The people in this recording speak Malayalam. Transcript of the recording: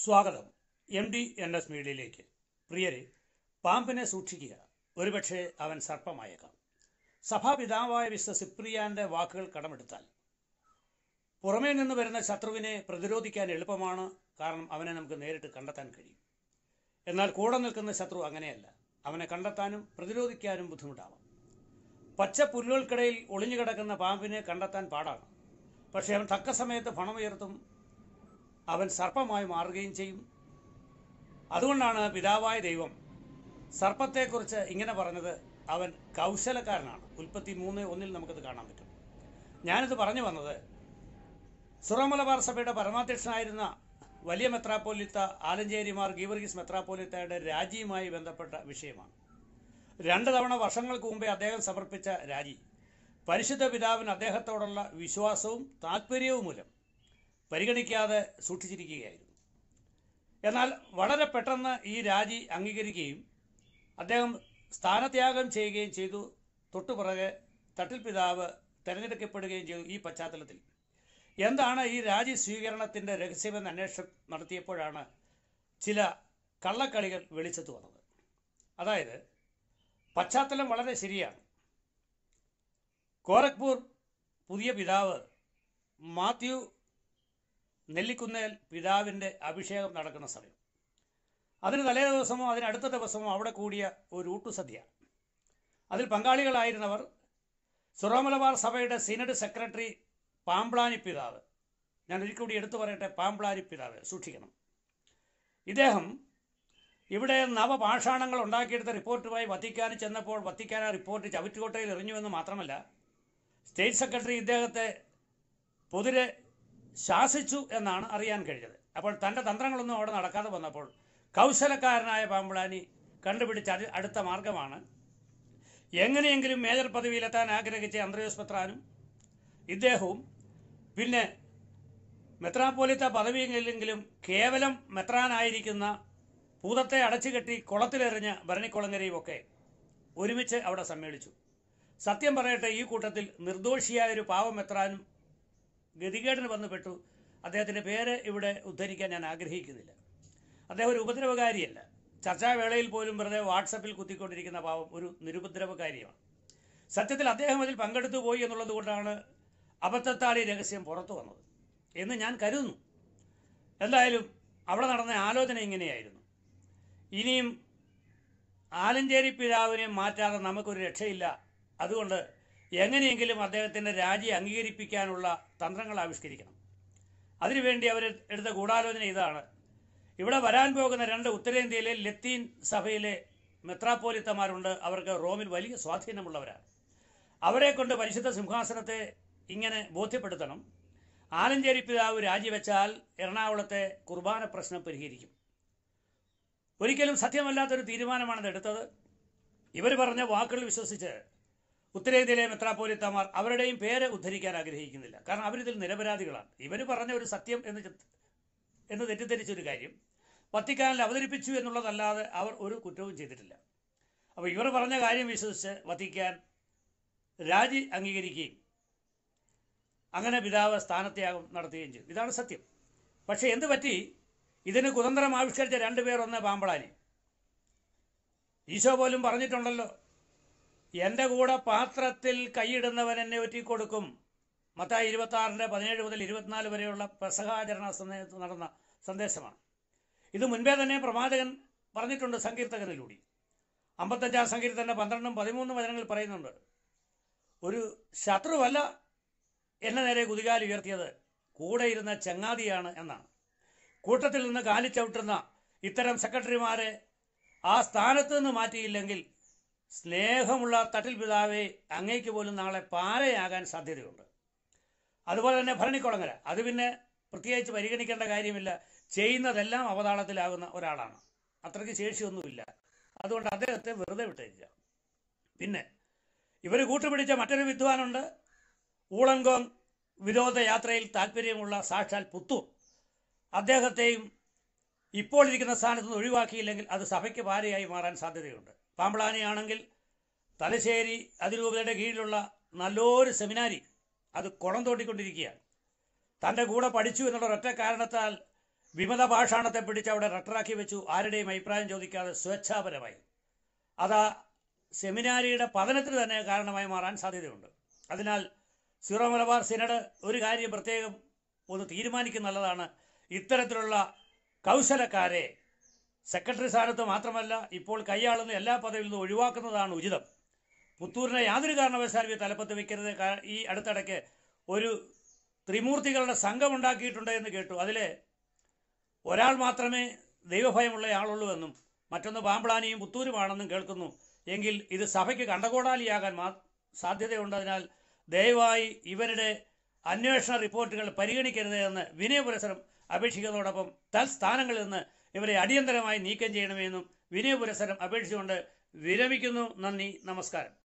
സ്വാഗതം MD&S മീഡിയയിലേക്ക്. പ്രിയരെ, പാമ്പിനെ സൂക്ഷിക്കുക, ഒരുപക്ഷെ അവൻ സർപ്പമായേക്കാം. സഭാപിതാവായ വിശുദ്ധ സിപ്രിയാന്റെ വാക്കുകൾ കടമെടുത്താൽ പുറമേ നിന്ന് വരുന്ന ശത്രുവിനെ പ്രതിരോധിക്കാൻ എളുപ്പമാണ്, കാരണം അവനെ നമുക്ക് നേരിട്ട് കണ്ടെത്താൻ കഴിയും. എന്നാൽ കൂടെ നിൽക്കുന്ന ശത്രു അങ്ങനെയല്ല, അവനെ കണ്ടെത്താനും പ്രതിരോധിക്കാനും ബുദ്ധിമുട്ടാവാം. പച്ച പുല്ലുകൾക്കിടയിൽ ഒളിഞ്ഞു കിടക്കുന്ന പാമ്പിനെ കണ്ടെത്താൻ പാടാണ്, പക്ഷേ അവൻ തക്ക സമയത്ത് പണമുയർത്തും, അവൻ സർപ്പമായി മാറുകയും ചെയ്യും. അതുകൊണ്ടാണ് പിതാവായ ദൈവം സർപ്പത്തെക്കുറിച്ച് ഇങ്ങനെ പറഞ്ഞത്, അവൻ കൗശലക്കാരനാണ്. ഉൽപ്പത്തി 3:1 നമുക്കത് കാണാൻ പറ്റും. ഞാനിത് പറഞ്ഞു വന്നത് സിറോ മലബാർ സഭയുടെ പരമാധ്യക്ഷനായിരുന്ന വലിയ മെത്രാപ്പോലിത്ത ആലഞ്ചേരി മാർ ഗീവർഗീസ് മെത്രാപ്പോലിത്തയുടെ രാജിയുമായി ബന്ധപ്പെട്ട വിഷയമാണ്. 2 തവണ വർഷങ്ങൾക്ക് മുമ്പേ അദ്ദേഹം സമർപ്പിച്ച രാജി പരിശുദ്ധ പിതാവിന് അദ്ദേഹത്തോടുള്ള വിശ്വാസവും താല്പര്യവും മൂലം പരിഗണിക്കാതെ സൂക്ഷിച്ചിരിക്കുകയായിരുന്നു. എന്നാൽ വളരെ പെട്ടെന്ന് ഈ രാജി അംഗീകരിക്കുകയും അദ്ദേഹം സ്ഥാനത്യാഗം ചെയ്യുകയും ചെയ്തു. തൊട്ടുപിറകെ തട്ടിൽ പിതാവ് തെരഞ്ഞെടുക്കപ്പെടുകയും ചെയ്തു. ഈ പശ്ചാത്തലത്തിൽ എന്താണ് ഈ രാജി സ്വീകരണത്തിൻ്റെ രഹസ്യമെന്ന് അന്വേഷണം നടത്തിയപ്പോഴാണ് ചില കള്ളക്കളികൾ വെളിച്ചത്ത് വന്നത്. അതായത്, പശ്ചാത്തലം വളരെ ശരിയാണ്. ഗോരഖ്പൂർ പുതിയ പിതാവ് മാത്യു നെല്ലിക്കുന്നേൽ പിതാവിൻ്റെ അഭിഷേകം നടക്കുന്ന സമയം, അതിന് തലേ ദിവസമോ അതിനടുത്ത ദിവസമോ അവിടെ കൂടിയ ഒരു ഊട്ടുസദ്യ. അതിൽ പങ്കാളികളായിരുന്നവർ സിറോ മലബാർ സഭയുടെ സിനഡ് സെക്രട്ടറി പാമ്പ്ളാനി പിതാവ്. ഞാൻ ഒരിക്കൽ കൂടി എടുത്തു പറയട്ടെ, പാമ്പ്ളാനി പിതാവ് സൂക്ഷിക്കണം. ഇദ്ദേഹം ഇവിടെ നവപാഷാണങ്ങൾ ഉണ്ടാക്കിയെടുത്ത റിപ്പോർട്ടുമായി വത്തിക്കാനിൽ ചെന്നപ്പോൾ വത്തിക്കാൻ ആ റിപ്പോർട്ട് ചവറ്റുകൊട്ടയിൽ എറിഞ്ഞുവെന്ന് മാത്രമല്ല, സ്റ്റേറ്റ് സെക്രട്ടറി ഇദ്ദേഹത്തെ പൊതുരെ ശാസിച്ചു എന്നാണ് അറിയാൻ കഴിഞ്ഞത്. അപ്പോൾ തൻ്റെ തന്ത്രങ്ങളൊന്നും അവിടെ നടക്കാതെ വന്നപ്പോൾ കൗശലക്കാരനായ പാമ്പ്ളാനി കണ്ടുപിടിച്ച അടുത്ത മാർഗമാണ് എങ്ങനെയെങ്കിലും മേജർ പദവിയിലെത്താൻ ആഗ്രഹിച്ച അന്ത്രയോസ് മെത്രാനും ഇദ്ദേഹവും, പിന്നെ മെത്രാപ്പോലിത്ത പദവിയിലെങ്കിലും കേവലം മെത്രാനായിരിക്കുന്ന ഭൂതത്തെ അടച്ചുകെട്ടി കുളത്തിലെറിഞ്ഞ ഭരണിക്കുളങ്ങരയും ഒക്കെ ഒരുമിച്ച് അവിടെ സമ്മേളിച്ചു. സത്യം പറയട്ടെ, ഈ കൂട്ടത്തിൽ നിർദോഷിയായൊരു പാവം മെത്രാനും ഗതികേടിന് വന്നു പെട്ടു. അദ്ദേഹത്തിൻ്റെ പേര് ഇവിടെ ഉദ്ധരിക്കാൻ ഞാൻ ആഗ്രഹിക്കുന്നില്ല. അദ്ദേഹം ഒരു ഉപദ്രവകാരിയല്ല. ചർച്ചാവേളയിൽ പോലും വെറുതെ വാട്സപ്പിൽ കുത്തിക്കൊണ്ടിരിക്കുന്ന പാവം ഒരു നിരുപദ്രവകാരിയാണ്. സത്യത്തിൽ അദ്ദേഹം അതിൽ പങ്കെടുത്തു പോയി എന്നുള്ളത് കൊണ്ടാണ് അബദ്ധത്താൽ ഈ രഹസ്യം പുറത്തു വന്നത് എന്ന് ഞാൻ കരുതുന്നു. എന്തായാലും അവിടെ നടന്ന ആലോചന ഇങ്ങനെയായിരുന്നു: ഇനിയും ആലഞ്ചേരി പിതാവിനെ മാറ്റാതെ നമുക്കൊരു രക്ഷയില്ല, അതുകൊണ്ട് എങ്ങനെയെങ്കിലും അദ്ദേഹത്തിൻ്റെ രാജി അംഗീകരിപ്പിക്കാനുള്ള തന്ത്രങ്ങൾ ആവിഷ്കരിക്കണം. അതിനുവേണ്ടി അവർ എടുത്ത ഗൂഢാലോചന ഇതാണ്: ഇവിടെ വരാൻ പോകുന്ന 2 ഉത്തരേന്ത്യയിലെ ലത്തീൻ സഭയിലെ മെത്രാപ്പോലിത്തമാരുണ്ട്. അവർക്ക് റോമിൽ വലിയ സ്വാധീനമുള്ളവരാണ്. അവരെ കൊണ്ട് പരിശുദ്ധ സിംഹാസനത്തെ ഇങ്ങനെ ബോധ്യപ്പെടുത്തണം, ആലഞ്ചേരി പിതാവ് രാജിവെച്ചാൽ എറണാകുളത്തെ കുർബാന പ്രശ്നം പരിഹരിക്കും. ഒരിക്കലും സത്യമല്ലാത്തൊരു തീരുമാനമാണത് എടുത്തത്. ഇവർ പറഞ്ഞ വാക്കുകൾ വിശ്വസിച്ച് ഉത്തരേന്ത്യയിലെ മെത്രാപ്പോലിത്തമാർ അവരുടെയും പേര് ഉദ്ധരിക്കാൻ ആഗ്രഹിക്കുന്നില്ല. കാരണം അവരിതിൽ നിരപരാധികളാണ്. ഇവർ പറഞ്ഞ ഒരു സത്യം എന്ന് തെറ്റിദ്ധരിച്ചൊരു കാര്യം വത്തിക്കാനിൽ അവതരിപ്പിച്ചു എന്നുള്ളതല്ലാതെ അവർ ഒരു കുറ്റവും ചെയ്തിട്ടില്ല. അപ്പോൾ ഇവർ പറഞ്ഞ കാര്യം വിശ്വസിച്ച് വത്തിക്കാൻ രാജി അംഗീകരിക്കുകയും അങ്ങനെ പിതാവ് സ്ഥാനത്യാഗം നടത്തുകയും ചെയ്തു. ഇതാണ് സത്യം. പക്ഷേ എന്ത് പറ്റി? ഇതിന് കുതന്ത്രം ആവിഷ്കരിച്ച 2 പേർ. ഒന്ന് പാമ്പ്ളാനി. ഈശോ പോലും പറഞ്ഞിട്ടുണ്ടല്ലോ, എൻ്റെ കൂടെ പാത്രത്തിൽ കൈയിടുന്നവൻ എന്നെ ഒറ്റിക്കൊടുക്കും. മത്തായി 26:17 മുതൽ 24 വരെയുള്ള പെസഹാചരണ സമയത്ത് നടന്ന സന്ദേശമാണ്. ഇത് മുൻപേ തന്നെ പ്രവാചകൻ പറഞ്ഞിട്ടുണ്ട് സങ്കീർത്തകനിലൂടെ. 55 സങ്കീർത്തൻ്റെ 12, 13 വചനങ്ങൾ പറയുന്നുണ്ട്, ഒരു ശത്രുവല്ല എന്നെ നേരെ കുതികാൽ ഉയർത്തിയത്, കൂടെ ഇരുന്ന ചങ്ങാതിയാണ് എന്നാണ്. കൂട്ടത്തിൽ നിന്ന് കാലിച്ചവിട്ടുന്ന ഇത്തരം സെക്രട്ടറിമാരെ ആ സ്ഥാനത്ത് നിന്ന് മാറ്റിയില്ലെങ്കിൽ സ്നേഹമുള്ള തട്ടിൽ പിതാവെ, അങ്ങേക്ക് പോലും നാളെ പാരയാകാൻ സാധ്യതയുണ്ട്. അതുപോലെ തന്നെ ഭരണിക്കുളങ്ങര, അത് പിന്നെ പ്രത്യേകിച്ച് പരിഗണിക്കേണ്ട കാര്യമില്ല. ചെയ്യുന്നതെല്ലാം അവതാളത്തിലാകുന്ന ഒരാളാണ്, അത്രയ്ക്ക് ശേഷിയൊന്നുമില്ല. അതുകൊണ്ട് അദ്ദേഹത്തെ വെറുതെ വിട്ടേക്കുക. പിന്നെ ഇവർ കൂട്ടുപിടിച്ച മറ്റൊരു വിദ്വാനുണ്ട്, ഊളങ്കോങ് വിരോധ യാത്രയിൽ താല്പര്യമുള്ള സാക്ഷാൽ പുത്തൂർ. അദ്ദേഹത്തെയും ഇപ്പോൾ ഇരിക്കുന്ന സ്ഥാനത്ത് നിന്ന് ഒഴിവാക്കിയില്ലെങ്കിൽ അത് സഭയ്ക്ക് പാരയായി മാറാൻ സാധ്യതയുണ്ട്. പാമ്പ്ളാനിയാണെങ്കിൽ തലശ്ശേരി അതിരൂപതയുടെ കീഴിലുള്ള നല്ലൊരു സെമിനാരി അത് കുളം തോണ്ടിക്കൊണ്ടിരിക്കുകയാണ്. തൻ്റെ കൂടെ പഠിച്ചു എന്നുള്ള ഒറ്റ കാരണത്താൽ വിമത പാഷാണത്തെ പിടിച്ച് അവിടെ റക്ടറാക്കി വെച്ചു, ആരുടെയും അഭിപ്രായം ചോദിക്കാതെ സ്വേച്ഛാപരമായി. അത് സെമിനാരിയുടെ പതനത്തിന് തന്നെ കാരണമായി മാറാൻ സാധ്യതയുണ്ട്. അതിനാൽ സീറോ മലബാർ സിനഡ് ഒരു കാര്യം പ്രത്യേകം ഒന്ന് തീരുമാനിക്കുന്ന നല്ലതാണ്, ഇത്തരത്തിലുള്ള കൗശലക്കാരെ സെക്രട്ടറി സ്ഥാനത്ത് മാത്രമല്ല ഇപ്പോൾ കൈയാളുന്ന എല്ലാ പദവിയിൽ നിന്നും ഒഴിവാക്കുന്നതാണ് ഉചിതം. പുത്തൂരിനെ യാതൊരു കാരണവശാലും തലപ്പത്ത് വയ്ക്കരുത്. ഈ അടുത്തിടയ്ക്ക് ഒരു ത്രിമൂർത്തികളുടെ സംഘം ഉണ്ടാക്കിയിട്ടുണ്ട് എന്ന് കേട്ടു. അതിൽ ഒരാൾ മാത്രമേ ദൈവഭയമുള്ള ആളുള്ളൂ എന്നും മറ്റൊന്ന് പാമ്പ്ളാനിയും പുത്തൂരുമാണെന്നും കേൾക്കുന്നു. എങ്കിൽ ഇത് സഭയ്ക്ക് കണ്ടകോടാലിയാകാൻ സാധ്യതയുണ്ട്. അതിനാൽ ദയവായി ഇവരുടെ അന്വേഷണ റിപ്പോർട്ടുകൾ പരിഗണിക്കരുത് എന്ന് വിനയപുരസരം അപേക്ഷിക്കുന്നതോടൊപ്പം തൽസ്ഥാനങ്ങളിൽ നിന്ന് ഇവരെ അടിയന്തരമായി നീക്കം ചെയ്യണമെന്നും വിനയപുരസരം അപേക്ഷിച്ചുകൊണ്ട് വിരമിക്കുന്നു. നന്ദി, നമസ്കാരം.